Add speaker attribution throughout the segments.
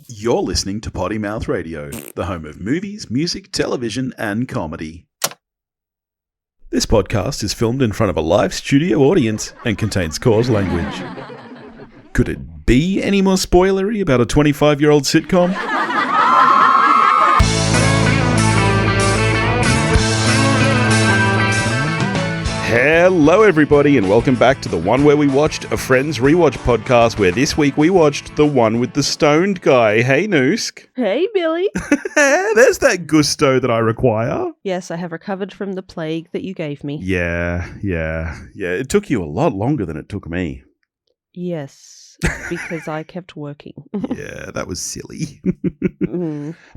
Speaker 1: You're listening to Potty Mouth Radio, the home of movies, music, television, and comedy. This podcast is filmed in front of a live studio audience and contains coarse language. Could it be any more spoilery about a 25-year-old sitcom? Hello everybody and welcome back to the one where we watched a Friends Rewatch podcast, where this week we watched the one with the stoned guy. Hey Noosk.
Speaker 2: Hey Billy.
Speaker 1: There's that gusto that I require.
Speaker 2: Yes, I have recovered from the plague that you gave me.
Speaker 1: Yeah. It took you a lot longer than it took me.
Speaker 2: Yes, because I kept working.
Speaker 1: Yeah, that was silly.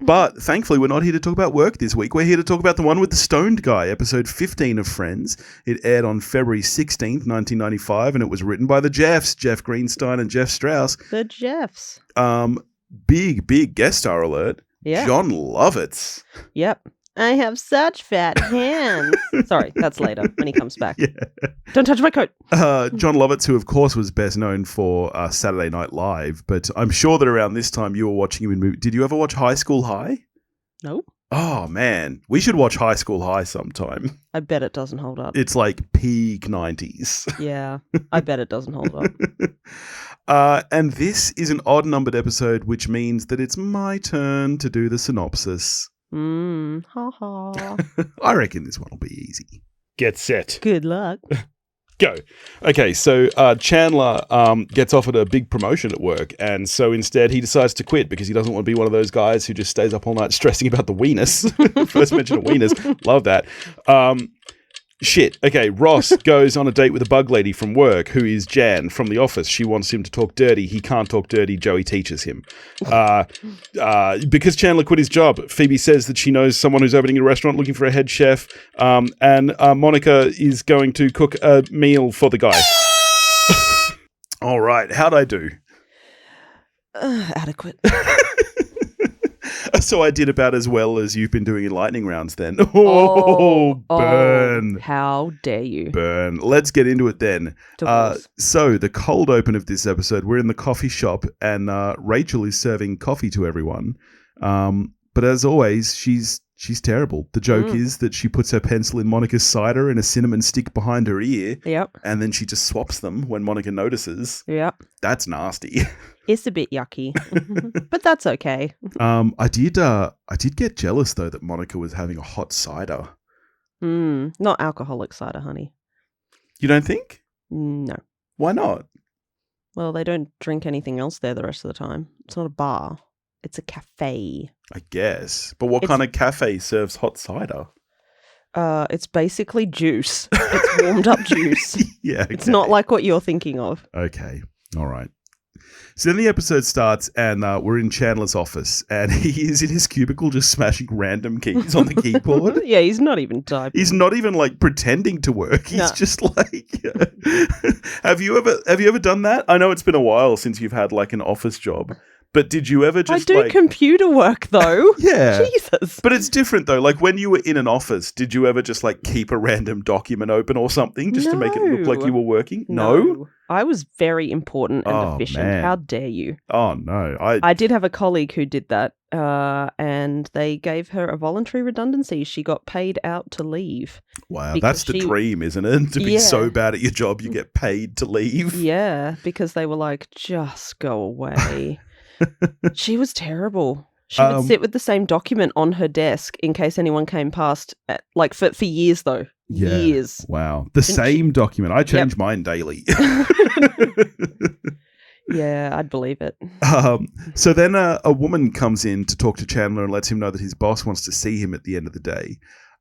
Speaker 1: But thankfully, we're not here to talk about work this week. We're here to talk about the one with the stoned guy, episode 15 of Friends. It aired on February 16th, 1995, and it was written by the Jeffs, Jeff Greenstein and Jeff Strauss.
Speaker 2: The Jeffs.
Speaker 1: Big guest star alert.
Speaker 2: Yeah.
Speaker 1: Jon Lovitz.
Speaker 2: Yep. I have such fat hands. Sorry, that's later when he comes back.
Speaker 1: Yeah.
Speaker 2: Don't touch my coat.
Speaker 1: Jon Lovitz, who of course was best known for Saturday Night Live, but I'm sure that around this time you were watching him in movies. Did you ever watch High School High?
Speaker 2: No.
Speaker 1: Oh man, we should watch High School High sometime.
Speaker 2: I bet it doesn't hold up.
Speaker 1: It's like peak 90s.
Speaker 2: Yeah, I bet it doesn't hold up.
Speaker 1: And this is an odd-numbered episode, which means that it's my turn to do the synopsis.
Speaker 2: Ha ha.
Speaker 1: I reckon this one will be easy. Get set.
Speaker 2: Good luck.
Speaker 1: Go. Okay, so Chandler gets offered a big promotion at work, and so instead he decides to quit because he doesn't want to be one of those guys who just stays up all night stressing about the weenus. First mention of weenus. Love that. Shit. Okay, Ross goes on a date with a bug lady from work who is Jan from the office. She wants him to talk dirty. He can't talk dirty. Joey teaches him. Because Chandler quit his job, Phoebe says that she knows someone who's opening a restaurant looking for a head chef, and Monica is going to cook a meal for the guy. All right, how'd I do?
Speaker 2: Adequate.
Speaker 1: So I did about as well as you've been doing in lightning rounds then. Oh, burn.
Speaker 2: How dare you?
Speaker 1: Burn. Let's get into it then. So the cold open of this episode, we're in the coffee shop and Rachel is serving coffee to everyone. But as always, she's terrible. The joke is that she puts her pencil in Monica's cider and a cinnamon stick behind her ear.
Speaker 2: Yep.
Speaker 1: And then she just swaps them when Monica notices.
Speaker 2: Yep.
Speaker 1: That's nasty.
Speaker 2: It's a bit yucky, but that's okay.
Speaker 1: I did get jealous though that Monica was having a hot cider.
Speaker 2: Not alcoholic cider, honey.
Speaker 1: You don't think?
Speaker 2: No.
Speaker 1: Why not?
Speaker 2: Well, they don't drink anything else there the rest of the time. It's not a bar. It's a cafe.
Speaker 1: I guess. But what kind of cafe serves hot cider?
Speaker 2: It's basically juice. It's warmed up juice.
Speaker 1: Yeah. Okay.
Speaker 2: It's not like what you're thinking of.
Speaker 1: Okay. All right. So then the episode starts and we're in Chandler's office and he is in his cubicle just smashing random keys on the keyboard.
Speaker 2: Yeah, he's not even typing.
Speaker 1: He's not even like pretending to work. He's just like, Have you ever done that? I know it's been a while since you've had like an office job. But did you ever just
Speaker 2: I do computer work though.
Speaker 1: Yeah.
Speaker 2: Jesus.
Speaker 1: But it's different though. Like when you were in an office, did you ever just like keep a random document open or something just to make it look like you were working? No?
Speaker 2: I was very important and efficient.
Speaker 1: Man.
Speaker 2: How dare you?
Speaker 1: Oh no.
Speaker 2: I did have a colleague who did that and they gave her a voluntary redundancy. She got paid out to leave.
Speaker 1: Wow, that's the dream, isn't it? To be so bad at your job you get paid to leave.
Speaker 2: Yeah, because they were like, just go away. She was terrible. She would sit with the same document on her desk in case anyone came past, like for years though.
Speaker 1: Yeah.
Speaker 2: Years.
Speaker 1: Wow. The same document. I change mine daily.
Speaker 2: Yeah, I'd believe it.
Speaker 1: So then a woman comes in to talk to Chandler and lets him know that his boss wants to see him at the end of the day.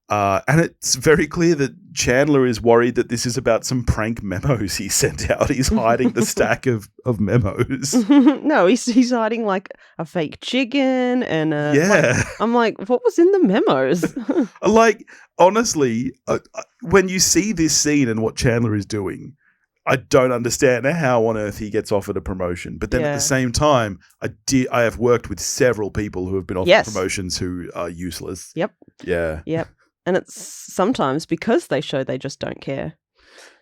Speaker 1: And it's very clear that Chandler is worried that this is about some prank memos he sent out. He's hiding the stack of memos.
Speaker 2: No, he's hiding like a fake chicken and I'm like, what was in the memos?
Speaker 1: Like, honestly, when you see this scene and what Chandler is doing, I don't understand how on earth he gets offered a promotion. But then at the same time, I have worked with several people who have been offered promotions who are useless.
Speaker 2: Yep.
Speaker 1: Yeah.
Speaker 2: Yep. And it's sometimes because they show they just don't care.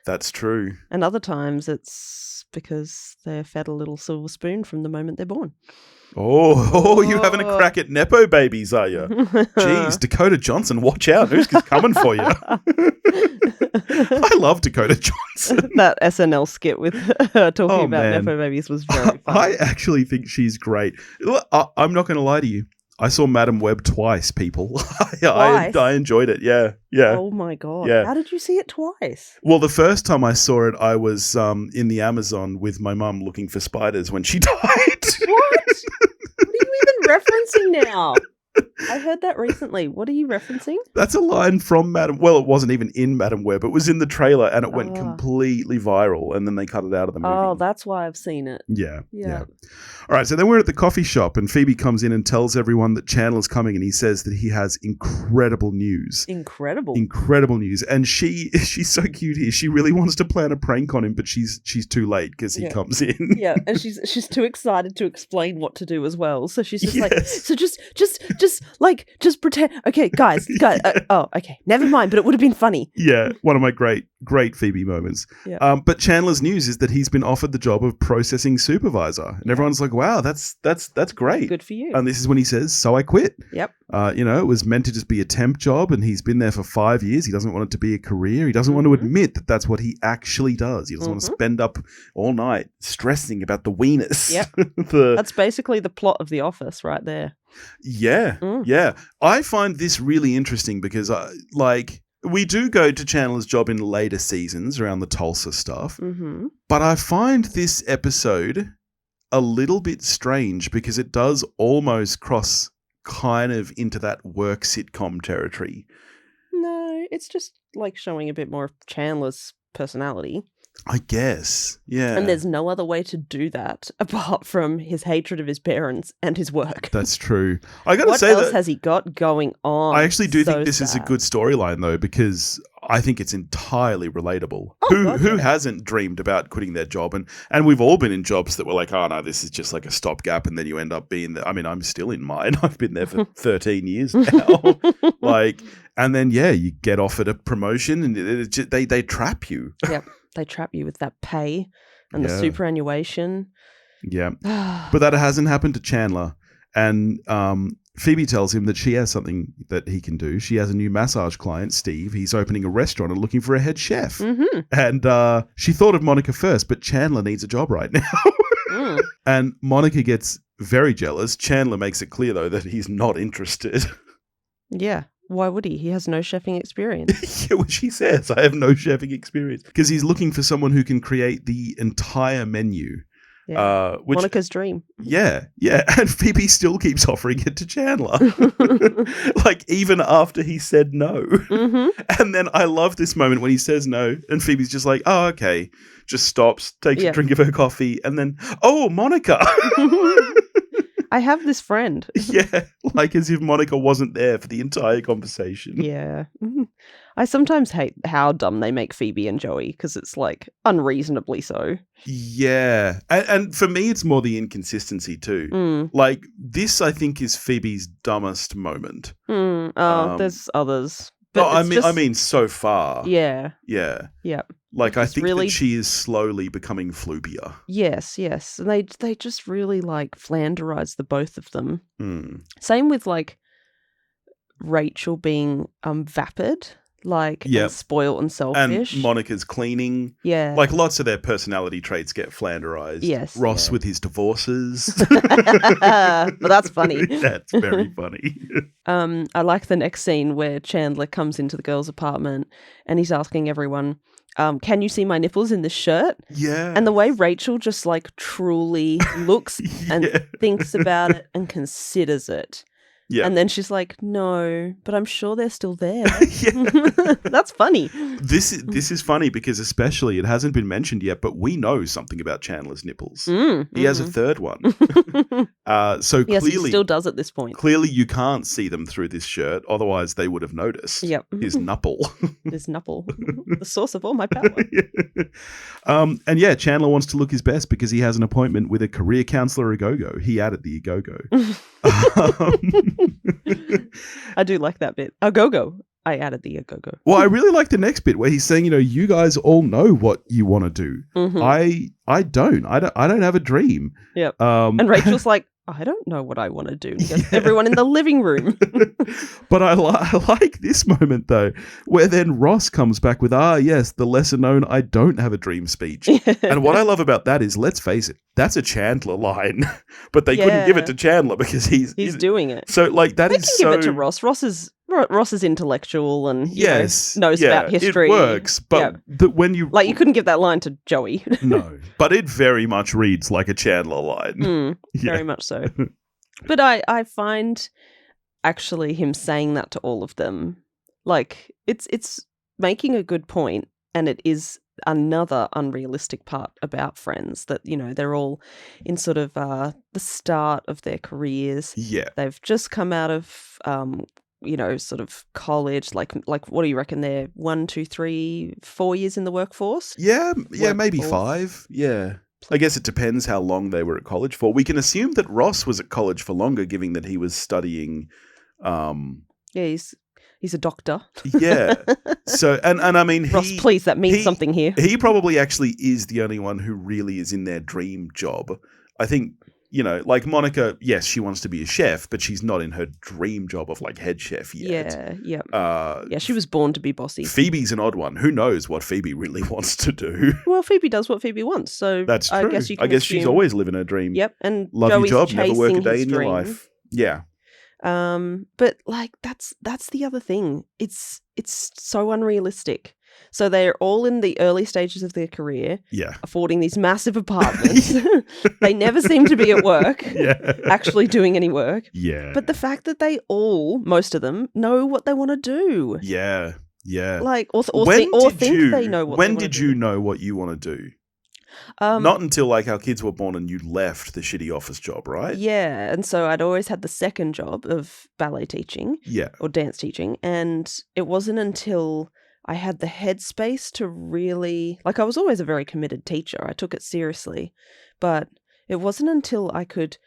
Speaker 1: That's true.
Speaker 2: And other times it's because they're fed a little silver spoon from the moment they're born.
Speaker 1: Oh, you're having a crack at Nepo babies, are you? Jeez, Dakota Johnson, watch out. Who's coming for you? I love Dakota Johnson.
Speaker 2: That SNL skit with her talking about Nepo babies was very funny.
Speaker 1: I actually think she's great. I'm not going to lie to you. I saw Madam Web twice, people. I enjoyed it. Yeah.
Speaker 2: Oh my God.
Speaker 1: Yeah.
Speaker 2: How did you see it twice?
Speaker 1: Well, the first time I saw it, I was in the Amazon with my mum looking for spiders when she died.
Speaker 2: What? What are you even referencing now? I heard that recently. What are you referencing?
Speaker 1: That's a line from Madam... Well, it wasn't even in Madam Web. It was in the trailer and it went completely viral and then they cut it out of the movie.
Speaker 2: Oh, that's why I've seen it.
Speaker 1: Yeah. All right, so then we're at the coffee shop and Phoebe comes in and tells everyone that Chandler's coming and he says that he has incredible news. Incredible news. And she's so cute here. She really wants to plan a prank on him, but she's too late because he comes in.
Speaker 2: Yeah, and she's too excited to explain what to do as well. So she's just like, so just pretend. Okay, guys. Okay, never mind. But it would have been funny.
Speaker 1: Yeah, one of my great Phoebe moments.
Speaker 2: Yeah.
Speaker 1: But Chandler's news is that he's been offered the job of processing supervisor, and everyone's like, "Wow, that's great.
Speaker 2: Good for you."
Speaker 1: And this is when he says, "So I quit."
Speaker 2: Yep.
Speaker 1: It was meant to just be a temp job, and he's been there for 5 years. He doesn't want it to be a career. He doesn't want to admit that that's what he actually does. He doesn't want to spend up all night stressing about the weenus.
Speaker 2: Yep. That's basically the plot of The Office right there.
Speaker 1: Yeah. Yeah. I find this really interesting because, we do go to Chandler's job in later seasons around the Tulsa stuff, but I find this episode a little bit strange because it does almost cross kind of into that work sitcom territory.
Speaker 2: No, it's just like showing a bit more of Chandler's personality.
Speaker 1: I guess, yeah.
Speaker 2: And there's no other way to do that apart from his hatred of his parents and his work.
Speaker 1: That's true. I got to say,
Speaker 2: what else has he got going on?
Speaker 1: I actually do think this is a good storyline, though, because I think it's entirely relatable. Who hasn't dreamed about quitting their job? And we've all been in jobs that were like, oh, no, this is just like a stopgap, and then you end up being there. I mean, I'm still in mine. I've been there for 13 years now. And then, you get offered a promotion, and they trap you.
Speaker 2: Yep. They trap you with that pay and the superannuation.
Speaker 1: Yeah. But that hasn't happened to Chandler. And Phoebe tells him that she has something that he can do. She has a new massage client, Steve. He's opening a restaurant and looking for a head chef. Mm-hmm. And she thought of Monica first, but Chandler needs a job right now. And Monica gets very jealous. Chandler makes it clear, though, that he's not interested.
Speaker 2: Yeah. Why would he? He has no chefing experience.
Speaker 1: Yeah, well, she says, I have no chefing experience. Because he's looking for someone who can create the entire menu.
Speaker 2: Yeah. Monica's dream.
Speaker 1: Yeah. And Phoebe still keeps offering it to Chandler. Even after he said no. Mm-hmm. And then I love this moment when he says no and Phoebe's just like, oh, okay. Just stops, takes a drink of her coffee and then, oh, Monica.
Speaker 2: I have this friend.
Speaker 1: Yeah, like as if Monica wasn't there for the entire conversation.
Speaker 2: Yeah. I sometimes hate how dumb they make Phoebe and Joey because it's like unreasonably so.
Speaker 1: Yeah. And for me, it's more the inconsistency too. Like this, I think, is Phoebe's dumbest moment.
Speaker 2: There's others.
Speaker 1: But I mean, so far.
Speaker 2: Yeah.
Speaker 1: Yeah.
Speaker 2: Yeah.
Speaker 1: Like, I think that she is slowly becoming floopier.
Speaker 2: Yes. And they just really, Flanderize the both of them. Same with, Rachel being vapid, and spoiled and selfish.
Speaker 1: And Monica's cleaning.
Speaker 2: Yeah.
Speaker 1: Lots of their personality traits get Flanderized.
Speaker 2: Yes.
Speaker 1: Ross with his divorces.
Speaker 2: But that's funny.
Speaker 1: That's very funny.
Speaker 2: I like the next scene where Chandler comes into the girls' apartment and he's asking everyone, can you see my nipples in this shirt?
Speaker 1: Yeah.
Speaker 2: And the way Rachel just truly looks and thinks about it and considers it. Yeah. And then she's like, no, but I'm sure they're still there. That's funny.
Speaker 1: This is funny because especially it hasn't been mentioned yet, but we know something about Chandler's nipples. He has a third one. So
Speaker 2: yes,
Speaker 1: clearly
Speaker 2: he still does at this point.
Speaker 1: Clearly you can't see them through this shirt. Otherwise they would have noticed.
Speaker 2: Yep.
Speaker 1: His nupple.
Speaker 2: His nupple. The source of all my power.
Speaker 1: And Chandler wants to look his best because he has an appointment with a career counselor a-go-go. He added the a-go-go.
Speaker 2: I do like that bit. A go-go. I added the go.
Speaker 1: Well, I really like the next bit where he's saying, you guys all know what you want to do.
Speaker 2: Mm-hmm.
Speaker 1: I don't. I don't have a dream.
Speaker 2: Yep. And Rachel's like, I don't know what I want to do. And he goes, everyone in the living room.
Speaker 1: But I like this moment, though, where then Ross comes back with, yes, the lesser known I don't have a dream speech. And what I love about that is, let's face it, that's a Chandler line. But they couldn't give it to Chandler because he's
Speaker 2: doing it.
Speaker 1: So, like, that
Speaker 2: they
Speaker 1: is
Speaker 2: can give it to Ross. Ross is intellectual and knows about history.
Speaker 1: It works, but when you
Speaker 2: you couldn't give that line to Joey.
Speaker 1: No, but it very much reads like a Chandler line.
Speaker 2: Very much so. But I find actually him saying that to all of them, like it's making a good point, and it is another unrealistic part about Friends that they're all in sort of the start of their careers.
Speaker 1: Yeah,
Speaker 2: they've just come out of sort of college, like what do you reckon they're 1, 2, 3, 4 years in the workforce?
Speaker 1: Yeah, maybe 5. Yeah. I guess it depends how long they were at college for. We can assume that Ross was at college for longer, given that he was studying.
Speaker 2: He's a doctor.
Speaker 1: Yeah. So and I mean,
Speaker 2: Ross, please, that means something here.
Speaker 1: He probably actually is the only one who really is in their dream job. I think. Like Monica, yes, she wants to be a chef, but she's not in her dream job of like head chef yet.
Speaker 2: Yeah. She was born to be bossy.
Speaker 1: Phoebe's an odd one. Who knows what Phoebe really wants to do?
Speaker 2: Well, Phoebe does what Phoebe wants, so
Speaker 1: that's true. I guess she's always living her dream.
Speaker 2: Yep, and
Speaker 1: love
Speaker 2: Joey's
Speaker 1: your job, never work a day in
Speaker 2: dream.
Speaker 1: your life. Yeah.
Speaker 2: But like that's the other thing. It's so unrealistic. So they're all in the early stages of their career, affording these massive apartments. They never seem to be at work, actually doing any work.
Speaker 1: Yeah.
Speaker 2: But the fact that they all, most of them, know what they want to do.
Speaker 1: Yeah.
Speaker 2: Like, or think they know what.
Speaker 1: When did you know what you want to do? Not until like our kids were born and you left the shitty office job, right?
Speaker 2: Yeah, and so I'd always had the second job of ballet teaching, or dance teaching, and it wasn't until I had the headspace to really, I was always a very committed teacher. I took it seriously, but it wasn't until I could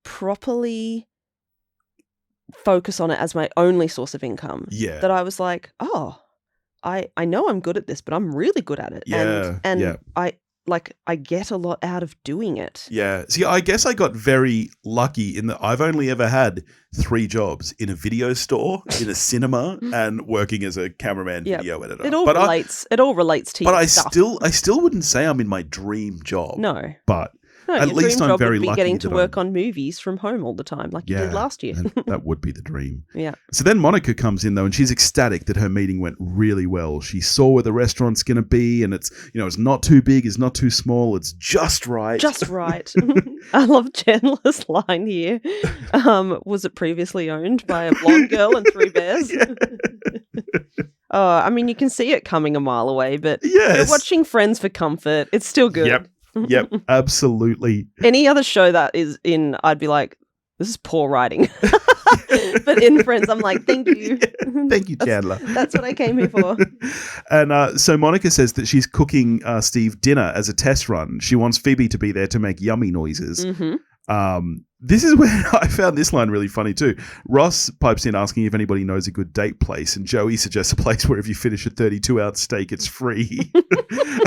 Speaker 2: properly focus on it as my only source of income that I was like, I know I'm good at this, but I'm really good at it. And I get a lot out of doing it.
Speaker 1: Yeah. See, I guess I got very lucky in that I've only ever had 3 jobs: in a video store, in a cinema, and working as a cameraman, video editor.
Speaker 2: It all relates to you.
Speaker 1: But I still wouldn't say I'm in my dream job.
Speaker 2: No.
Speaker 1: But at least I'm very lucky
Speaker 2: getting to work on movies from home all the time, like you did last year.
Speaker 1: That would be the dream.
Speaker 2: Yeah.
Speaker 1: So then Monica comes in though, and she's ecstatic that her meeting went really well. She saw where the restaurant's going to be, and it's it's not too big, it's not too small, it's just right.
Speaker 2: Just right. I love Chandler's line here. Was it previously owned by a blonde girl and 3 bears? I mean, you can see it coming a mile away, but you're watching Friends for comfort. It's still good.
Speaker 1: Yep, absolutely.
Speaker 2: Any other show that is in, I'd be like, this is poor writing. But in Friends, I'm like, thank you.
Speaker 1: Thank you, Chandler.
Speaker 2: That's what I came here for.
Speaker 1: And so Monica says that she's cooking Steve dinner as a test run. She wants Phoebe to be there to make yummy noises.
Speaker 2: Mm-hmm.
Speaker 1: This is where I found this line really funny too. Ross pipes in asking if anybody knows a good date place, and Joey suggests a place where if you finish a 32-ounce steak, it's free.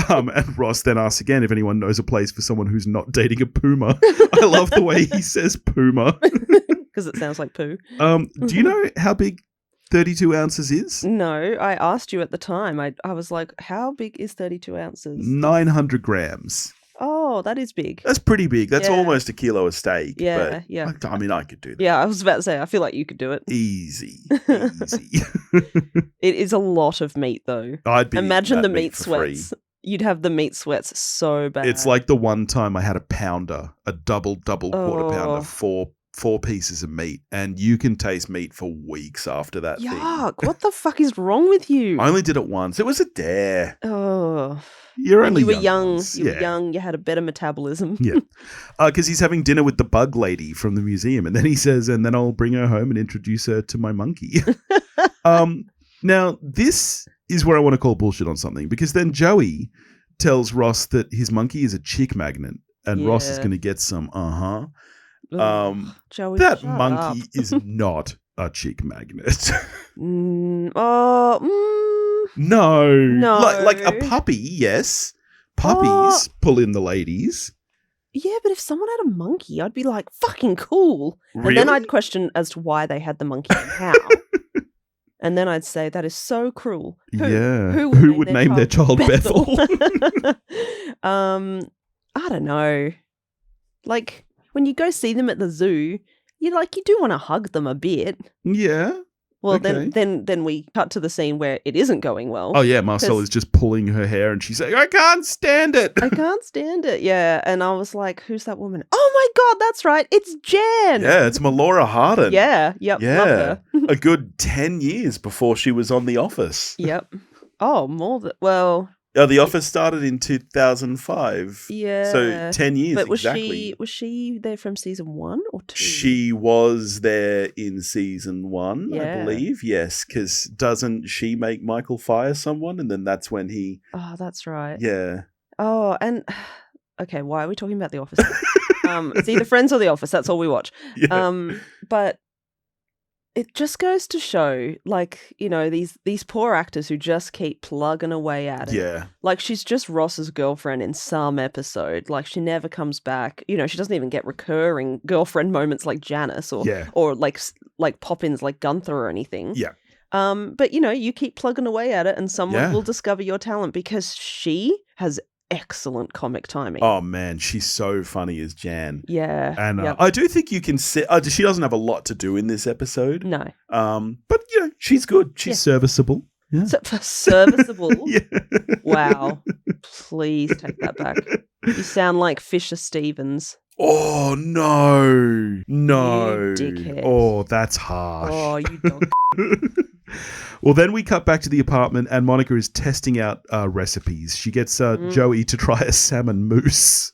Speaker 1: And Ross then asks again if anyone knows a place for someone who's not dating a puma. I love the way he says puma.
Speaker 2: Because it sounds like poo.
Speaker 1: Do you know how big 32 ounces is?
Speaker 2: No, I asked you at the time. I was like, how big is 32 ounces?
Speaker 1: 900 grams.
Speaker 2: Oh, that is big.
Speaker 1: That's pretty big. That's almost a kilo of steak.
Speaker 2: Yeah,
Speaker 1: but I mean, I could do that.
Speaker 2: Yeah, I was about to say, I feel like you could do it.
Speaker 1: Easy.
Speaker 2: It is a lot of meat, though. Imagine the meat sweats. Free. You'd have the meat sweats so bad.
Speaker 1: It's like the one time I had a pounder, a double quarter pounder, 4 pieces of meat, and you can taste meat for weeks after that.
Speaker 2: Yuck, what the fuck is wrong with you?
Speaker 1: I only did it once. It was a dare.
Speaker 2: Oh.
Speaker 1: You were
Speaker 2: young. You were young. You had a better metabolism.
Speaker 1: Yeah. Because he's having dinner with the bug lady from the museum. And then he says, and then I'll bring her home and introduce her to my monkey. Now, this is where I want to call bullshit on something. Because then Joey tells Ross that his monkey is a chick magnet. And Ross is going to get some,
Speaker 2: Joey,
Speaker 1: that monkey is not a chick magnet.
Speaker 2: No.
Speaker 1: Like a puppy, yes. Puppies pull in the ladies.
Speaker 2: Yeah, but if someone had a monkey, I'd be like, fucking cool.
Speaker 1: Really?
Speaker 2: And then I'd question as to why they had the monkey and how. And then I'd say, that is so cruel. Who would name their child Bethel?
Speaker 3: I don't know. Like, when you go see them at the zoo, you do want to hug them a bit.
Speaker 1: Yeah.
Speaker 3: Well,
Speaker 1: okay.
Speaker 3: then we cut to the scene where it isn't going well.
Speaker 1: Oh, yeah. Marcel is just pulling her hair and she's saying, I can't stand it.
Speaker 3: I can't stand it. Yeah. And I was like, who's that woman? Oh, my God, that's right. It's Jan.
Speaker 1: Yeah, it's Melora Hardin.
Speaker 3: Yeah. Yep.
Speaker 1: Yeah.
Speaker 3: Love her.
Speaker 1: A good 10 years before she was on The Office.
Speaker 3: Yep. Oh, more than, well...
Speaker 1: The Office started in 2005.
Speaker 3: Yeah.
Speaker 1: So 10 years
Speaker 3: but
Speaker 1: exactly.
Speaker 3: Was she there from season 1 or 2?
Speaker 1: She was there in season 1,
Speaker 3: Yeah.
Speaker 1: I believe. Yes, because doesn't she make Michael fire someone? And then that's when he...
Speaker 3: Oh, that's right.
Speaker 1: Yeah.
Speaker 3: Oh, and... Okay, why are we talking about The Office? It's either Friends or The Office. That's all we watch.
Speaker 1: Yeah.
Speaker 3: But... It just goes to show, like, you know, these poor actors who just keep plugging away at it.
Speaker 1: Yeah.
Speaker 3: Like, she's just Ross's girlfriend in some episode. Like, she never comes back. You know, she doesn't even get recurring girlfriend moments like Janice or like pop-ins like Gunther or anything.
Speaker 1: Yeah.
Speaker 3: But, you know, you keep plugging away at it and someone will discover your talent because she has excellent comic timing.
Speaker 1: Oh, man, she's so funny as Jan.
Speaker 3: Yeah.
Speaker 1: And I do think you can see... she doesn't have a lot to do in this episode.
Speaker 3: No.
Speaker 1: But, you know, she's good. She's serviceable. Yeah.
Speaker 3: Serviceable?
Speaker 1: Yeah.
Speaker 3: Wow. Please take that back. You sound like Fisher Stevens.
Speaker 1: Oh, no. No.
Speaker 3: You dickhead.
Speaker 1: Oh, that's harsh.
Speaker 3: Oh, you dog.
Speaker 1: Well, then we cut back to the apartment and Monica is testing out recipes. She gets Joey to try a salmon mousse.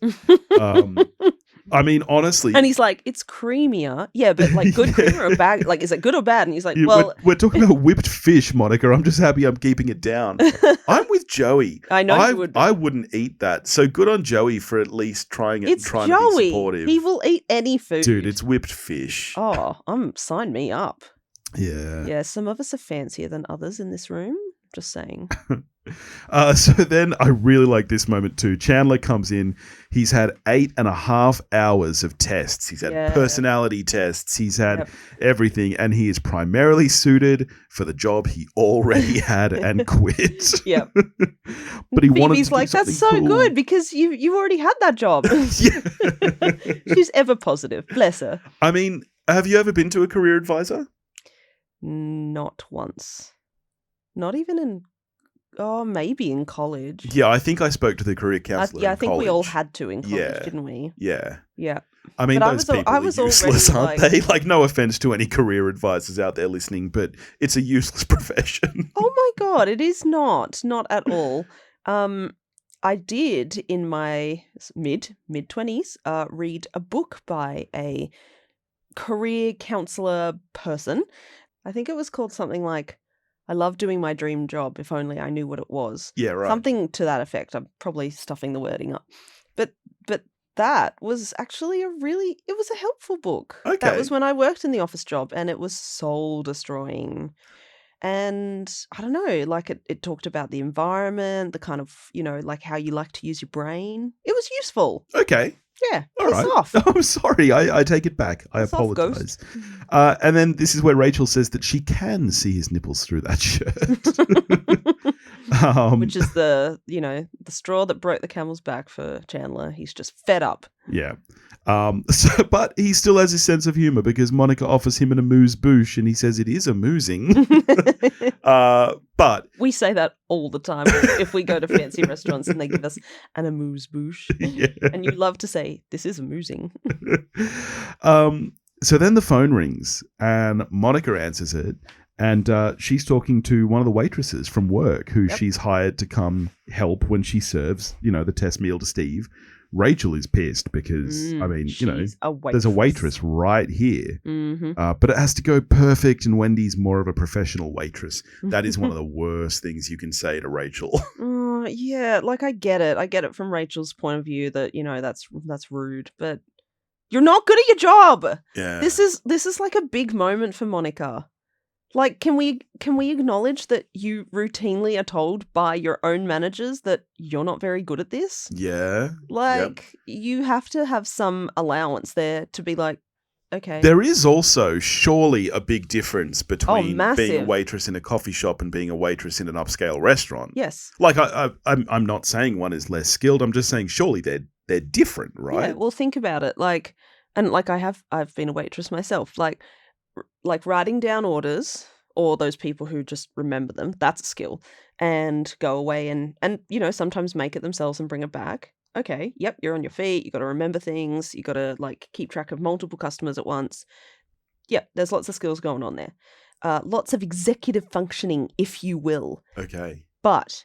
Speaker 1: I mean, honestly.
Speaker 3: And he's like, it's creamier. Yeah, but like good cream or bad? Like, is it good or bad? And he's like,
Speaker 1: we're talking about whipped fish, Monica. I'm just happy I'm keeping it down. I'm with Joey.
Speaker 3: I know you would.
Speaker 1: I wouldn't eat that. So good on Joey for at least trying it and trying
Speaker 3: Joey.
Speaker 1: to be supportive.
Speaker 3: He will eat any food.
Speaker 1: Dude, it's whipped fish.
Speaker 3: Oh, sign me up.
Speaker 1: Yeah.
Speaker 3: Yeah, some of us are fancier than others in this room. Just saying.
Speaker 1: So then I really like this moment too. Chandler comes in. He's had 8.5 hours of tests. He's had personality tests. He's had everything. And he is primarily suited for the job he already had and quit.
Speaker 3: Yep.
Speaker 1: But he wanted
Speaker 3: Phoebe's
Speaker 1: to
Speaker 3: like, that's so good because you already had that job. She's ever positive. Bless her.
Speaker 1: I mean, have you ever been to a career advisor?
Speaker 3: Not once. Not even maybe in college.
Speaker 1: Yeah, I think I spoke to the career counselor
Speaker 3: I think
Speaker 1: college.
Speaker 3: we all had to in college, didn't we?
Speaker 1: Yeah.
Speaker 3: Yeah.
Speaker 1: I mean, those people are useless, aren't they? Like, no offense to any career advisors out there listening, but it's a useless profession.
Speaker 3: Oh my God, it is not at all. I did in my mid-20s read a book by a career counselor person. I think it was called something like, I love doing my dream job, if only I knew what it was.
Speaker 1: Yeah, right.
Speaker 3: Something to that effect. I'm probably stuffing the wording up. But that was actually it was a helpful book.
Speaker 1: Okay.
Speaker 3: That was when I worked in the office job and it was soul destroying. And I don't know, like it talked about the environment, the kind of, you know, like how you like to use your brain. It was useful.
Speaker 1: Okay.
Speaker 3: Yeah,
Speaker 1: all
Speaker 3: piss
Speaker 1: right.
Speaker 3: off.
Speaker 1: I'm sorry. I take it back. I apologize. And then this is where Rachel says that she can see his nipples through that shirt.
Speaker 3: Which is the straw that broke the camel's back for Chandler. He's just fed up.
Speaker 1: Yeah. But he still has his sense of humor because Monica offers him an amuse-bouche and he says it is amusing. But
Speaker 3: we say that all the time if we go to fancy restaurants and they give us an amuse-bouche. Yeah. And you love to say, this is amusing.
Speaker 1: So then the phone rings and Monica answers it. And she's talking to one of the waitresses from work who she's hired to come help when she serves, the test meal to Steve. Rachel is pissed because, there's a waitress right here.
Speaker 3: Mm-hmm.
Speaker 1: But it has to go perfect, and Wendy's more of a professional waitress. That is one of the worst things you can say to Rachel.
Speaker 3: Yeah, like I get it. I get it from Rachel's point of view that, that's rude. But
Speaker 2: You're not good at your job.
Speaker 1: Yeah.
Speaker 2: This is like a big moment for Monica. Like, can we acknowledge that you routinely are told by your own managers that you're not very good at this?
Speaker 1: Yeah.
Speaker 2: Like, you have to have some allowance there to be like, okay.
Speaker 1: There is also surely a big difference between
Speaker 2: massive.
Speaker 1: being a waitress in a coffee shop and being a waitress in an upscale restaurant.
Speaker 2: Yes.
Speaker 1: Like, I'm not saying one is less skilled. I'm just saying surely they're different, right?
Speaker 2: Yeah, well, think about it. Like, and like I've been a waitress myself. Like writing down orders, or those people who just remember them, that's a skill, and go away and sometimes make it themselves and bring it back. Okay, yep, you're on your feet, you got to remember things, you got to like keep track of multiple customers at once. Yep, there's lots of skills going on there. Lots of executive functioning, if you will.
Speaker 1: Okay.
Speaker 2: But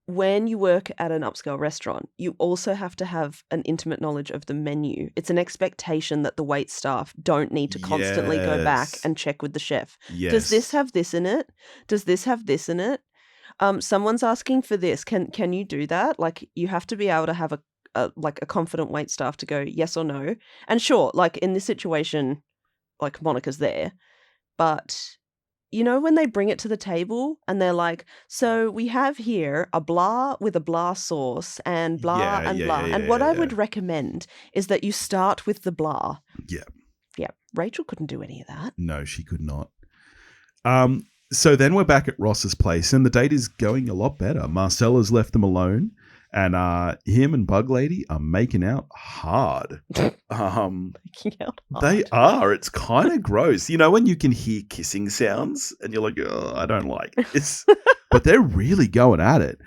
Speaker 2: when you work at an upscale restaurant, you also have to have an intimate knowledge of the menu. It's an expectation that the wait staff don't need to constantly go back and check with the chef.
Speaker 1: Yes.
Speaker 2: Does this have this in it? Does this have this in it? Someone's asking for this. Can you do that? Like, you have to be able to have a confident wait staff to go yes or no. And sure, like in this situation, like Monica's there, but when they bring it to the table and they're like, so we have here a blah with a blah sauce and blah and blah. And what I would recommend is that you start with the blah.
Speaker 1: Yeah.
Speaker 2: Yeah. Rachel couldn't do any of that.
Speaker 1: No, she could not. So then we're back at Ross's place and the date is going a lot better. Marcella's left them alone and him and Bug Lady are making out hard.
Speaker 2: Making out hard.
Speaker 1: They are. It's kind of gross. You know when you can hear kissing sounds and you're like, oh, I don't like this. But they're really going at it.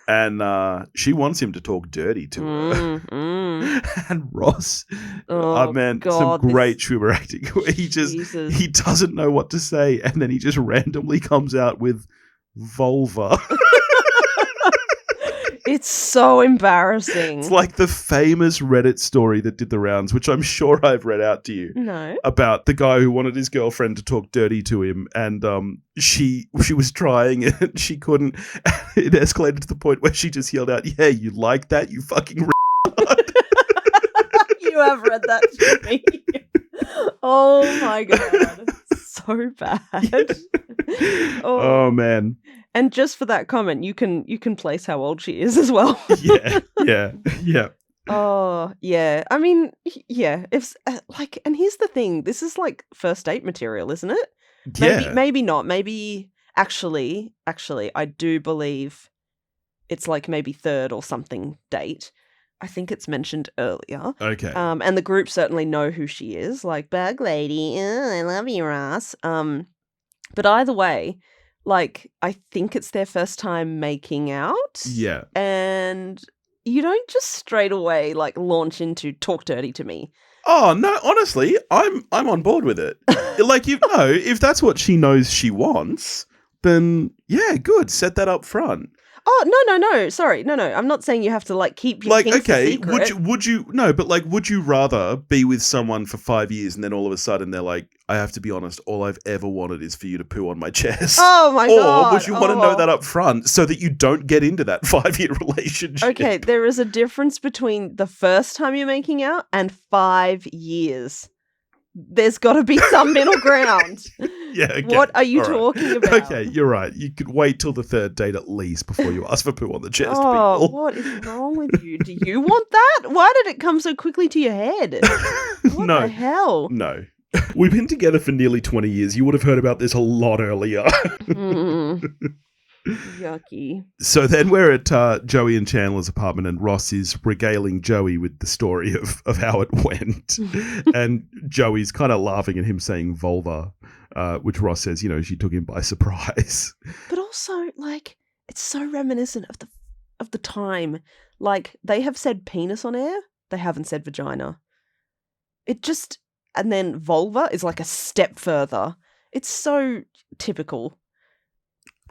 Speaker 1: And she wants him to talk dirty to her. And Ross, some great Schwimmer acting. He doesn't know what to say. And then he just randomly comes out with vulva.
Speaker 2: It's so embarrassing.
Speaker 1: It's like the famous Reddit story that did the rounds, which I'm sure I've read out to you.
Speaker 2: No.
Speaker 1: About the guy who wanted his girlfriend to talk dirty to him, and she was trying and she couldn't. It escalated to the point where she just yelled out, "Yeah, you like that, you fucking
Speaker 2: You have read that to me. Oh my god. So bad.
Speaker 1: Oh man.
Speaker 2: And just for that comment, you can place how old she is as well.
Speaker 1: Yeah.
Speaker 2: Oh, yeah. I mean, yeah. If and here's the thing: this is like first date material, isn't it? Maybe not. Maybe actually, I do believe it's like maybe third or something date. I think it's mentioned earlier.
Speaker 1: Okay.
Speaker 2: And the group certainly know who she is, like Bug Lady. I love you, Ross. But either way. Like, I think it's their first time making out.
Speaker 1: Yeah.
Speaker 2: And you don't just straight away, like, launch into talk dirty to me.
Speaker 1: Oh, no, honestly, I'm on board with it. Like, if that's what she knows she wants, then, yeah, good. Set that up front.
Speaker 2: Oh, no. Sorry. No. I'm not saying you have to, like, keep your things a secret.
Speaker 1: would you rather be with someone for 5 years and then all of a sudden they're like, I have to be honest, all I've ever wanted is for you to poo on my chest?
Speaker 2: Oh, my God.
Speaker 1: Or would you want to know that up front so that you don't get into that 5-year relationship?
Speaker 2: Okay, there is a difference between the first time you're making out and 5 years. There's got to be some middle ground.
Speaker 1: Yeah. Okay.
Speaker 2: What are you talking about?
Speaker 1: Okay, you're right. You could wait till the third date at least before you ask for poo on the chest.
Speaker 2: Oh,
Speaker 1: people.
Speaker 2: What is wrong with you? Do you want that? Why did it come so quickly to your head? What the hell?
Speaker 1: No. We've been together for nearly 20 years. You would have heard about this a lot earlier.
Speaker 2: Yucky.
Speaker 1: So then we're at Joey and Chandler's apartment and Ross is regaling Joey with the story of how it went. And Joey's kind of laughing at him saying vulva, which Ross says, she took him by surprise.
Speaker 2: But also, like, it's so reminiscent of the time. Like, they have said penis on air. They haven't said vagina. And then vulva is like a step further. It's so typical.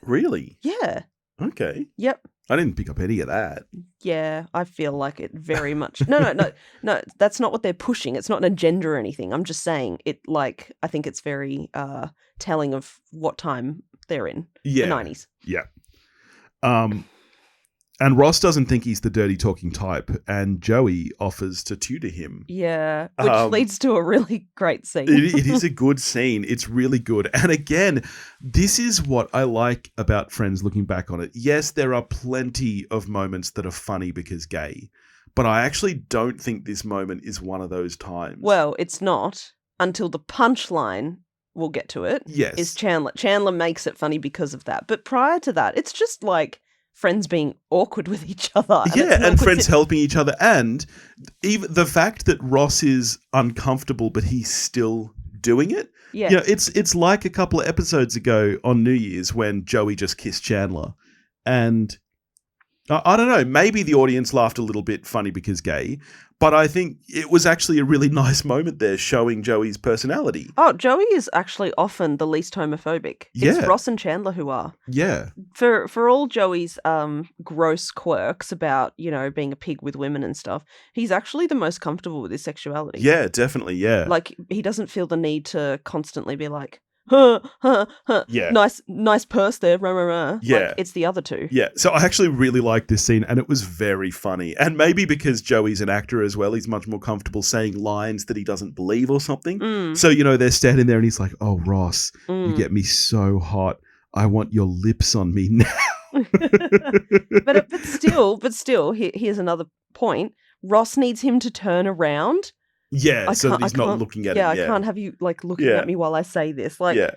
Speaker 1: Really?
Speaker 2: Yeah.
Speaker 1: Okay.
Speaker 2: Yep.
Speaker 1: I didn't pick up any of that.
Speaker 2: Yeah, I feel like it very much. No, that's not what they're pushing. It's not an agenda or anything. I'm just saying it, like, I think it's very telling of what time they're in.
Speaker 1: Yeah.
Speaker 2: The 90s.
Speaker 1: Yeah. And Ross doesn't think he's the dirty talking type, and Joey offers to tutor him.
Speaker 3: Yeah, which leads to a really great scene.
Speaker 1: It is a good scene. It's really good. And again, this is what I like about Friends looking back on it. Yes, there are plenty of moments that are funny because gay, but I actually don't think this moment is one of those times.
Speaker 3: Well, it's not until the punchline, we'll get to it,
Speaker 1: yes.
Speaker 3: is Chandler. Chandler makes it funny because of that. But prior to that, it's just like friends being awkward with each other.
Speaker 1: And friends helping each other. And even the fact that Ross is uncomfortable, but he's still doing it.
Speaker 3: Yeah.
Speaker 1: You know, it's like a couple of episodes ago on New Year's when Joey just kissed Chandler. And I don't know, maybe the audience laughed a little bit funny because gay, but I think it was actually a really nice moment there showing Joey's personality.
Speaker 3: Oh, Joey is actually often the least homophobic. It's Ross and Chandler who are.
Speaker 1: Yeah.
Speaker 3: For all Joey's gross quirks about, being a pig with women and stuff, he's actually the most comfortable with his sexuality.
Speaker 1: Yeah, definitely, yeah.
Speaker 3: Like, he doesn't feel the need to constantly be like, huh,
Speaker 1: yeah.
Speaker 3: Nice purse there, rah, rah, rah.
Speaker 1: Yeah.
Speaker 3: Like, it's the other two.
Speaker 1: Yeah, so I actually really liked this scene, and it was very funny. And maybe because Joey's an actor as well, he's much more comfortable saying lines that he doesn't believe or something. So, they're standing there and he's like, oh, Ross, you get me so hot. I want your lips on me now.
Speaker 3: but still, here's another point. Ross needs him to turn around.
Speaker 1: Yeah, so that he's not looking at him.
Speaker 3: Yeah, I can't have you looking at me while I say this. Like,
Speaker 1: yeah.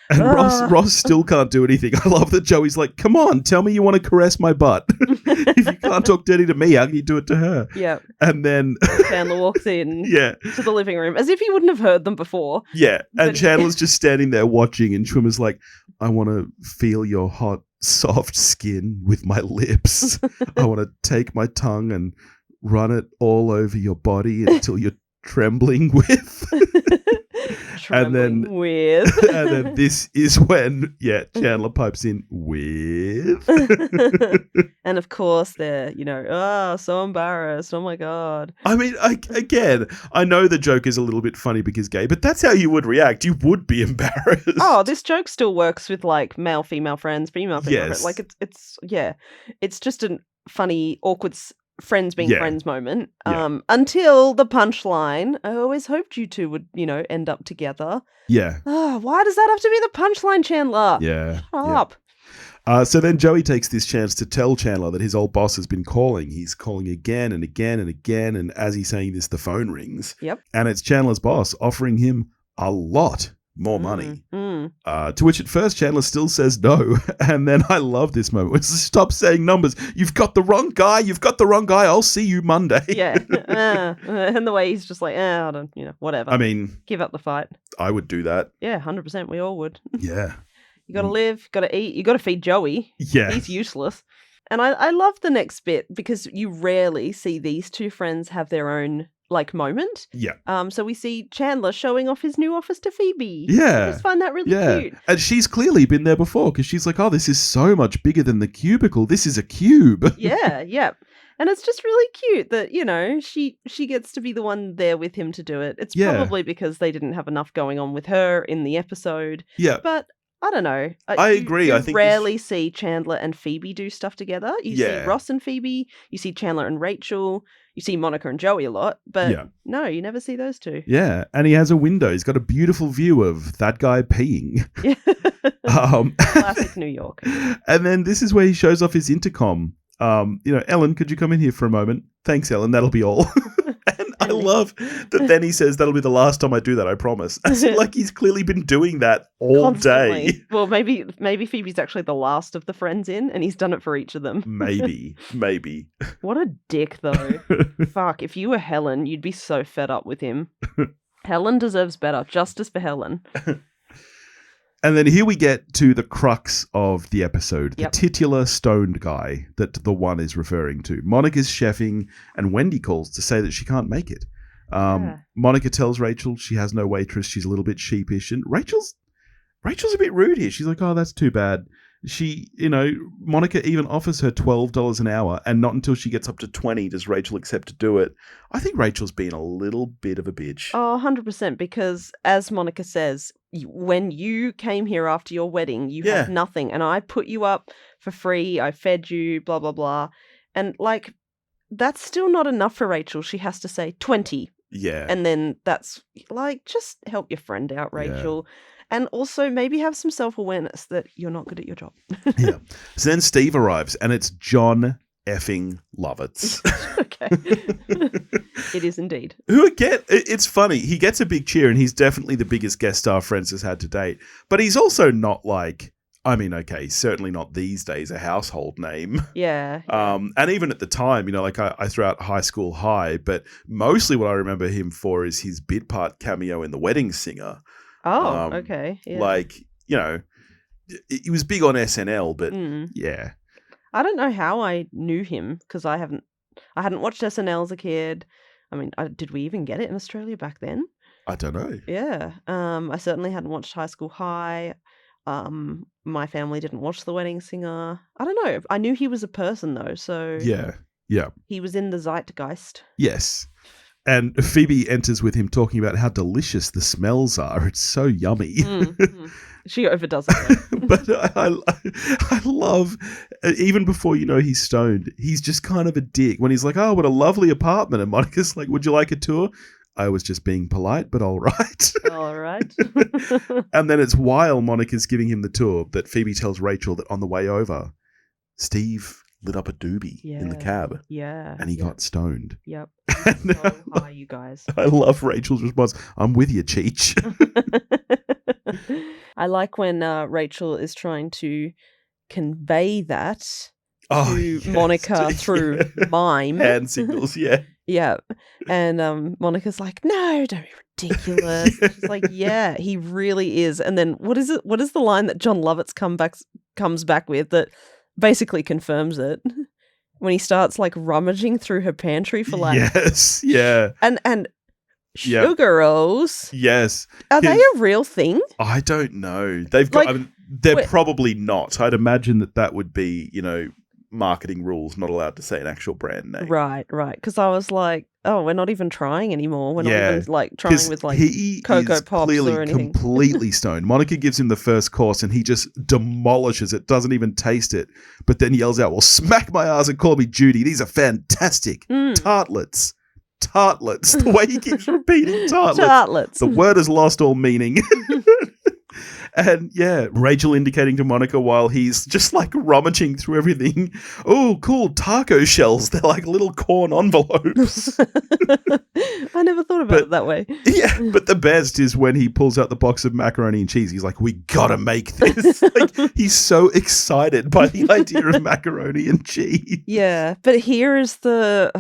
Speaker 1: And Ross still can't do anything. I love that Joey's like, come on, tell me you want to caress my butt. If you can't talk dirty to me, how can you do it to her?
Speaker 3: Yeah.
Speaker 1: And then
Speaker 3: Chandler walks in
Speaker 1: to
Speaker 3: the living room as if he wouldn't have heard them before.
Speaker 1: Yeah. And Chandler's just standing there watching, and Schwimmer's like, I want to feel your hot, soft skin with my lips. I want to take my tongue and run it all over your body until you're trembling with. And then this is when Chandler pipes in with.
Speaker 3: And of course they're so embarrassed, oh my god.
Speaker 1: I mean, again, I know the joke is a little bit funny because gay, but that's how you would react. You would be embarrassed.
Speaker 3: Oh, this joke still works with like male female friends, female
Speaker 1: yes.
Speaker 3: friends. Like it's just a funny awkward friends being friends moment until the punchline. I always hoped you two would end up together. Why does that have to be the punchline, Chandler? Shut up.
Speaker 1: So then Joey takes this chance to tell Chandler that his old boss has been calling. He's calling again and again and again, and as he's saying this, the phone rings. And it's Chandler's boss offering him a lot more money. To which at first Chandler still says no. And then I love this moment. Stop saying numbers. You've got the wrong guy. I'll see you Monday.
Speaker 3: And the way he's just like, I don't, whatever.
Speaker 1: I mean,
Speaker 3: give up the fight.
Speaker 1: I would do that.
Speaker 3: Yeah, 100%. We all would.
Speaker 1: Yeah.
Speaker 3: You got to live, got to eat, you got to feed Joey.
Speaker 1: Yeah.
Speaker 3: He's useless. And I love the next bit because you rarely see these two friends have their own moment. So we see Chandler showing off his new office to Phoebe. I just find that really cute.
Speaker 1: And she's clearly been there before because she's like, oh, this is so much bigger than the cubicle. This is a cube.
Speaker 3: And it's just really cute that, she gets to be the one there with him to do it. It's probably because they didn't have enough going on with her in the episode. But I don't know.
Speaker 1: I agree. I think
Speaker 3: rarely see Chandler and Phoebe do stuff together. You see Ross and Phoebe. You see Chandler and Rachel. You see Monica and Joey a lot. But no, you never see those two.
Speaker 1: Yeah. And he has a window. He's got a beautiful view of that guy peeing.
Speaker 3: Classic New York.
Speaker 1: And then this is where he shows off his intercom. Ellen, could you come in here for a moment? Thanks, Ellen. That'll be all. And I love that then he says, that'll be the last time I do that, I promise. As in, like, he's clearly been doing that all
Speaker 3: constantly.
Speaker 1: Day.
Speaker 3: Well, maybe Phoebe's actually the last of the friends in, and he's done it for each of them.
Speaker 1: Maybe.
Speaker 3: What a dick, though. Fuck, if you were Helen, you'd be so fed up with him. Helen deserves better. Justice for Helen.
Speaker 1: And then here we get to the crux of the episode, the titular stoned guy that the one is referring to. Monica's chefing and Wendy calls to say that she can't make it. Monica tells Rachel she has no waitress. She's a little bit sheepish. And Rachel's a bit rude here. She's like, oh, that's too bad. She, Monica even offers her $12 an hour, and not until she gets up to 20 does Rachel accept to do it. I think Rachel's been a little bit of a bitch.
Speaker 3: Oh, 100%, because as Monica says,
Speaker 2: when you came here after your wedding, you had nothing, and I put you up for free. I fed you, blah, blah, blah. And, like, that's still not enough for Rachel. She has to say 20.
Speaker 1: Yeah.
Speaker 2: And then that's, like, just help your friend out, Rachel. Yeah. And also maybe have some self-awareness that you're not good at your job.
Speaker 1: Yeah. So then Steve arrives, and it's Jon effing Lovitz.
Speaker 2: Okay. It is indeed.
Speaker 1: Who again, it's funny. He gets a big cheer, and he's definitely the biggest guest star Friends has had to date. But he's also not like, I mean, okay, certainly not these days a household name.
Speaker 2: Yeah.
Speaker 1: And even at the time, you know, like I threw out High School High, but mostly what I remember him for is his bit part cameo in The Wedding Singer.
Speaker 2: Oh, okay. Yeah.
Speaker 1: Like, you know, he was big on SNL, but yeah.
Speaker 2: I don't know how I knew him because I hadn't watched SNL as a kid. I mean, did we even get it in Australia back then?
Speaker 1: I don't know.
Speaker 2: Yeah. I certainly hadn't watched High School High. My family didn't watch The Wedding Singer. I don't know. I knew he was a person though, so
Speaker 1: yeah.
Speaker 2: He was in the zeitgeist.
Speaker 1: Yes. And Phoebe enters with him talking about how delicious the smells are. It's so yummy.
Speaker 2: She overdoes it.
Speaker 1: But I love, even before you know he's stoned, he's just kind of a dick. When he's like, oh, what a lovely apartment. And Monica's like, would you like a tour? I was just being polite, but all right.
Speaker 2: All right.
Speaker 1: And then it's while Monica's giving him the tour that Phoebe tells Rachel that on the way over, Steve lit up a doobie in the cab.
Speaker 2: Yeah.
Speaker 1: And he got stoned.
Speaker 2: Yep. So high, you guys.
Speaker 1: I love Rachel's response. I'm with you, Cheech.
Speaker 2: I like when Rachel is trying to convey that to Monica through mime.
Speaker 1: Hand signals, yeah.
Speaker 2: Yeah. And Monica's like, no, don't be ridiculous. She's like, yeah, he really is. And then what is it? What is the line that Jon Lovitz comes back with that basically confirms it? When he starts like rummaging through her pantry for like and sugar rolls.
Speaker 1: Yes.
Speaker 2: Are they a real thing?
Speaker 1: I don't know. They've got. I mean, they're probably not. I'd imagine that would be, you know, marketing rules, not allowed to say an actual brand name.
Speaker 2: Right. Because I was like, oh, we're not even trying anymore. We're not even like trying with like Cocoa Pops or anything.
Speaker 1: Completely stoned. Monica gives him the first course and he just demolishes it, doesn't even taste it, but then yells out, well, smack my ass and call me Judy. These are fantastic. Tartlets. The way he keeps repeating tartlets. The word has lost all meaning. And yeah, Rachel indicating to Monica while he's just like rummaging through everything. Oh, cool, taco shells. They're like little corn envelopes.
Speaker 2: I never thought about it that way.
Speaker 1: Yeah, but the best is when he pulls out the box of macaroni and cheese. He's like, we gotta make this. Like, he's so excited by the idea of macaroni and cheese.
Speaker 2: Yeah, but here is the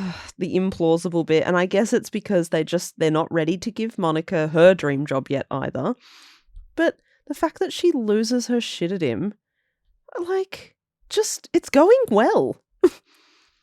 Speaker 2: implausible bit. And I guess it's because they're not ready to give Monica her dream job yet either. But the fact that she loses her shit at him, like, just, it's going well.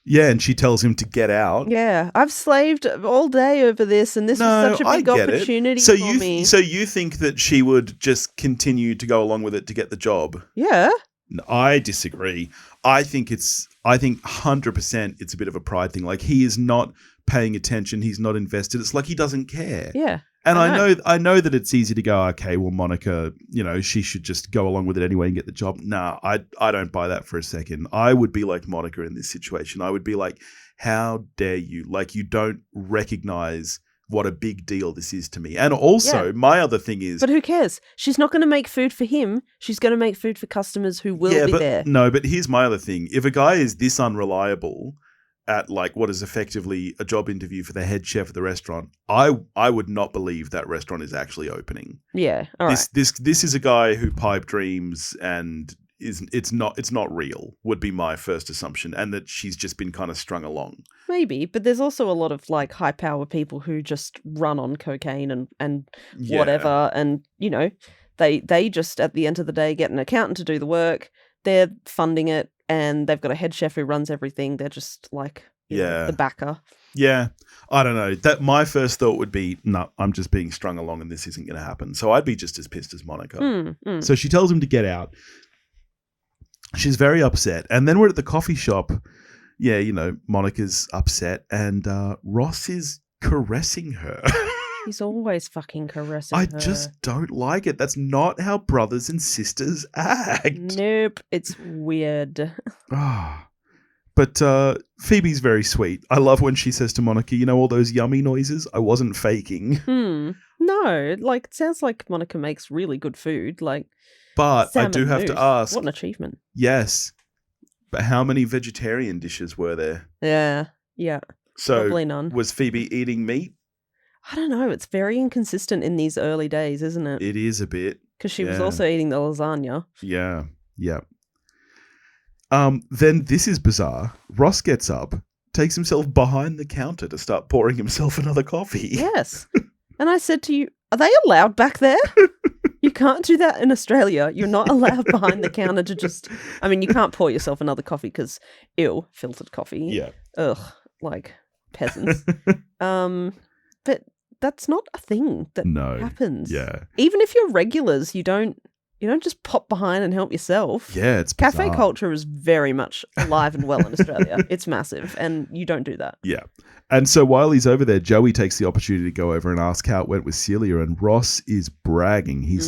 Speaker 1: Yeah, and she tells him to get out.
Speaker 2: Yeah, I've slaved all day over this, and this was such a big opportunity for me.
Speaker 1: So you think that she would just continue to go along with it to get the job?
Speaker 2: Yeah.
Speaker 1: No, I disagree. I think 100% it's a bit of a pride thing. Like, he is not paying attention. He's not invested. It's like he doesn't care.
Speaker 2: Yeah.
Speaker 1: And I know that it's easy to go, okay, well, Monica, you know, she should just go along with it anyway and get the job. Nah, I don't buy that for a second. I would be like Monica in this situation. I would be like, how dare you? Like, you don't recognize what a big deal this is to me. And also, my other thing is...
Speaker 2: But who cares? She's not going to make food for him. She's going to make food for customers who will be there.
Speaker 1: No, but here's my other thing. If a guy is this unreliable at like what is effectively a job interview for the head chef at the restaurant, I would not believe that restaurant is actually opening.
Speaker 2: Yeah, all right.
Speaker 1: This is a guy who pipe dreams and it's not real, would be my first assumption, and that she's just been kind of strung along.
Speaker 2: Maybe, but there's also a lot of like high power people who just run on cocaine and whatever, and you know, they just at the end of the day get an accountant to do the work. They're funding it. And they've got a head chef who runs everything. They're just like the backer.
Speaker 1: Yeah. I don't know. That my first thought would be, no, I'm just being strung along and this isn't going to happen. So I'd be just as pissed as Monica. So she tells him to get out. She's very upset. And then we're at the coffee shop. Yeah, you know, Monica's upset and Ross is caressing her.
Speaker 2: He's always fucking caressing her.
Speaker 1: I just don't like it. That's not how brothers and sisters act.
Speaker 2: Nope, it's weird.
Speaker 1: But Phoebe's very sweet. I love when she says to Monica, you know all those yummy noises? I wasn't faking.
Speaker 2: No, like, it sounds like Monica makes really good food. Like,
Speaker 1: but I do have to ask.
Speaker 2: What an achievement.
Speaker 1: Yes. But how many vegetarian dishes were there?
Speaker 2: Yeah.
Speaker 1: So
Speaker 2: probably none.
Speaker 1: Was Phoebe eating meat?
Speaker 2: I don't know. It's very inconsistent in these early days, isn't it?
Speaker 1: It is a bit.
Speaker 2: Because she was also eating the lasagna.
Speaker 1: Yeah. Then this is bizarre. Ross gets up, takes himself behind the counter to start pouring himself another coffee.
Speaker 2: Yes. And I said to you, are they allowed back there? You can't do that in Australia. You're not allowed behind the counter to just... I mean, you can't pour yourself another coffee because, ew, filtered coffee.
Speaker 1: Yeah.
Speaker 2: Ugh, like peasants. But that's not a thing that happens.
Speaker 1: Yeah.
Speaker 2: Even if you're regulars, you don't just pop behind and help yourself.
Speaker 1: Yeah, it's
Speaker 2: Cafe
Speaker 1: bizarre.
Speaker 2: culture is very much alive and well in Australia. It's massive, and you don't do that.
Speaker 1: Yeah. And so while he's over there, Joey takes the opportunity to go over and ask how it went with Celia, and Ross is bragging. He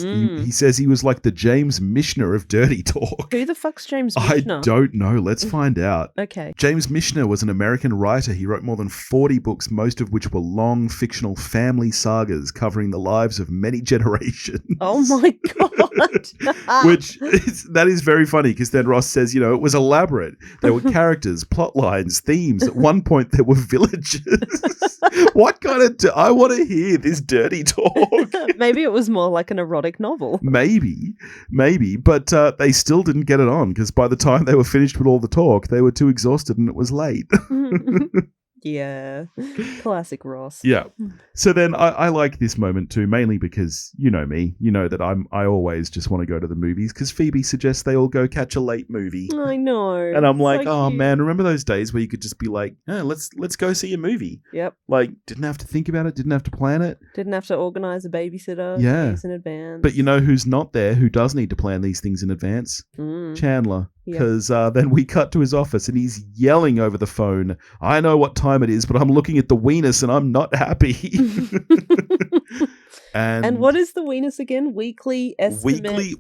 Speaker 1: says he was like the James Michener of dirty talk.
Speaker 2: Who the fuck's James Michener?
Speaker 1: I don't know. Let's find out.
Speaker 2: Okay.
Speaker 1: James Michener was an American writer. He wrote more than 40 books, most of which were long fictional family sagas covering the lives of many generations.
Speaker 2: Oh my God.
Speaker 1: That is very funny because then Ross says, it was elaborate. There were characters, plot lines, themes. At one point, there were villages. What kind of... I want to hear this dirty talk.
Speaker 2: Maybe it was more like an erotic novel.
Speaker 1: Maybe. But they still didn't get it on because by the time they were finished with all the talk, they were too exhausted and it was late.
Speaker 2: Yeah. Classic Ross.
Speaker 1: Yeah. So then I like this moment too, mainly because you know me. You know that I always just want to go to the movies because Phoebe suggests they all go catch a late movie.
Speaker 2: I know.
Speaker 1: And I'm like,
Speaker 2: so cute.
Speaker 1: Man, remember those days where you could just be like, let's go see a movie.
Speaker 2: Yep.
Speaker 1: Like, didn't have to think about it, didn't have to plan it.
Speaker 2: Didn't have to organise a babysitter days in advance.
Speaker 1: But you know who's not there, who does need to plan these things in advance? Chandler. Because then we cut to his office and he's yelling over the phone, I know what time it is, but I'm looking at the weenus and I'm not happy. And
Speaker 2: what is the weenus again? Weekly estimate.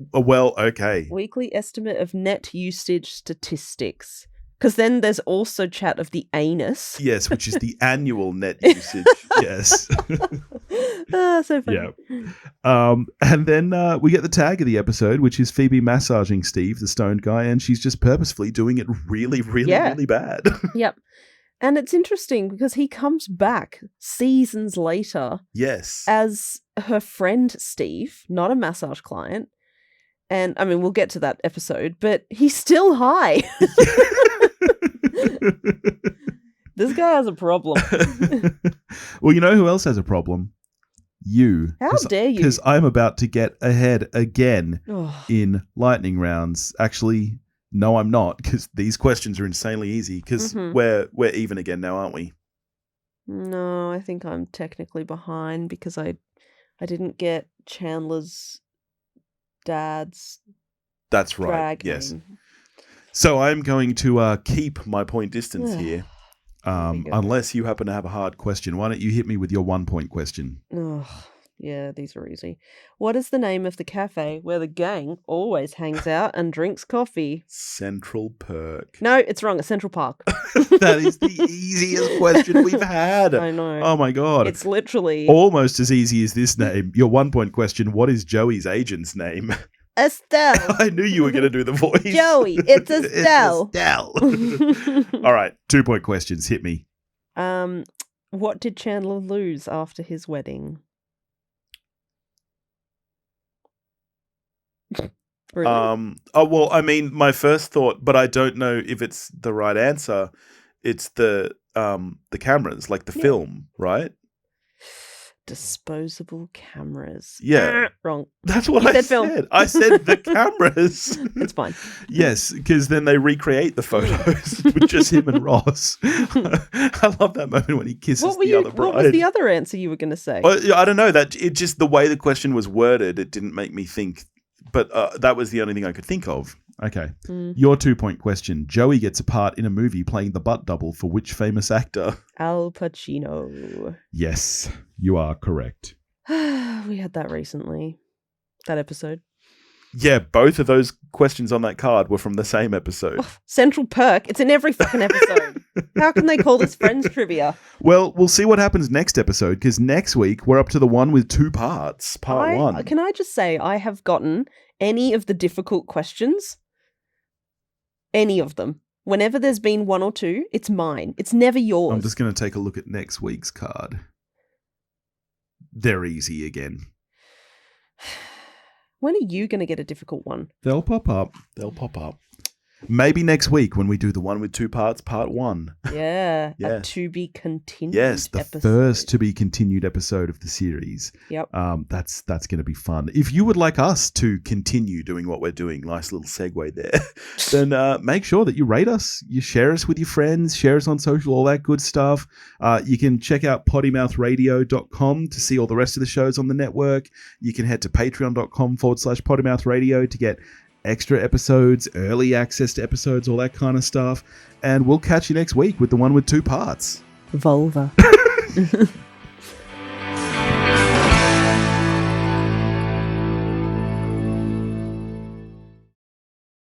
Speaker 2: Weekly estimate of net usage statistics. Because then there's also chat of the anus.
Speaker 1: Yes, which is the annual net usage. Yes.
Speaker 2: So funny.
Speaker 1: Yeah. And then we get the tag of the episode, which is Phoebe massaging Steve, the stoned guy, and she's just purposefully doing it really, really, really bad.
Speaker 2: Yep. And it's interesting because he comes back seasons later.
Speaker 1: Yes.
Speaker 2: As her friend Steve, not a massage client. And I mean, we'll get to that episode, but he's still high. This guy has a problem.
Speaker 1: Well, you know who else has a problem? You.
Speaker 2: How dare you?
Speaker 1: Because I'm about to get ahead again in lightning rounds. Actually, no, I'm not, because these questions are insanely easy, because we're even again now, aren't we?
Speaker 2: No, I think I'm technically behind because I didn't get Chandler's dad's
Speaker 1: That's right,
Speaker 2: drag
Speaker 1: yes.
Speaker 2: name.
Speaker 1: So I'm going to keep my point distance here, unless you happen to have a hard question. Why don't you hit me with your 1 point question?
Speaker 2: Yeah, these are easy. What is the name of the cafe where the gang always hangs out and drinks coffee?
Speaker 1: Central Perk.
Speaker 2: No, it's wrong. It's Central Park.
Speaker 1: That is the easiest question we've had.
Speaker 2: I know.
Speaker 1: Oh my God.
Speaker 2: It's literally...
Speaker 1: almost as easy as this name. Your 1 point question, what is Joey's agent's name?
Speaker 2: Estelle.
Speaker 1: I knew you were going to do the voice.
Speaker 2: Joey, it's Estelle.
Speaker 1: It's Estelle. All right, 2 point questions. Hit me.
Speaker 2: What did Chandler lose after his wedding? Really?
Speaker 1: Well, I mean, my first thought, but I don't know if it's the right answer. It's the cameras, like the film, right?
Speaker 2: Disposable cameras.
Speaker 1: Yeah.
Speaker 2: Wrong.
Speaker 1: That's what I said. Film. I said the cameras.
Speaker 2: It's fine.
Speaker 1: Yes, because then they recreate the photos with just him and Ross. I love that moment when he kisses the other bride.
Speaker 2: What was the other answer you were going to say?
Speaker 1: I don't know. That it just the way the question was worded, it didn't make me think. But that was the only thing I could think of. Okay. Your 2-point question. Joey gets a part in a movie playing the butt double for which famous actor?
Speaker 2: Al Pacino.
Speaker 1: Yes, you are correct.
Speaker 2: We had that recently. That episode.
Speaker 1: Yeah, both of those questions on that card were from the same episode.
Speaker 2: Oh, Central Perk. It's in every fucking episode. How can they call this Friends Trivia?
Speaker 1: Well, we'll see what happens next episode, because next week we're up to the one with 2 parts. Part 1.
Speaker 2: Can I just say, I have gotten any of the difficult questions, any of them. Whenever there's been 1 or 2, it's mine. It's never yours.
Speaker 1: I'm just going to take a look at next week's card. They're easy again.
Speaker 2: When are you going to get a difficult one?
Speaker 1: They'll pop up. Maybe next week when we do the one with 2 parts, part 1.
Speaker 2: Yeah. A to be continued
Speaker 1: Yes, the
Speaker 2: episode.
Speaker 1: first to be continued episode of the series.
Speaker 2: Yep.
Speaker 1: That's going to be fun. If you would like us to continue doing what we're doing, nice little segue there, then make sure that you rate us, you share us with your friends, share us on social, all that good stuff. You can check out pottymouthradio.com to see all the rest of the shows on the network. You can head to patreon.com/pottymouthradio to get extra episodes, early access to episodes, all that kind of stuff. And we'll catch you next week with the one with 2 parts.
Speaker 2: Vulva.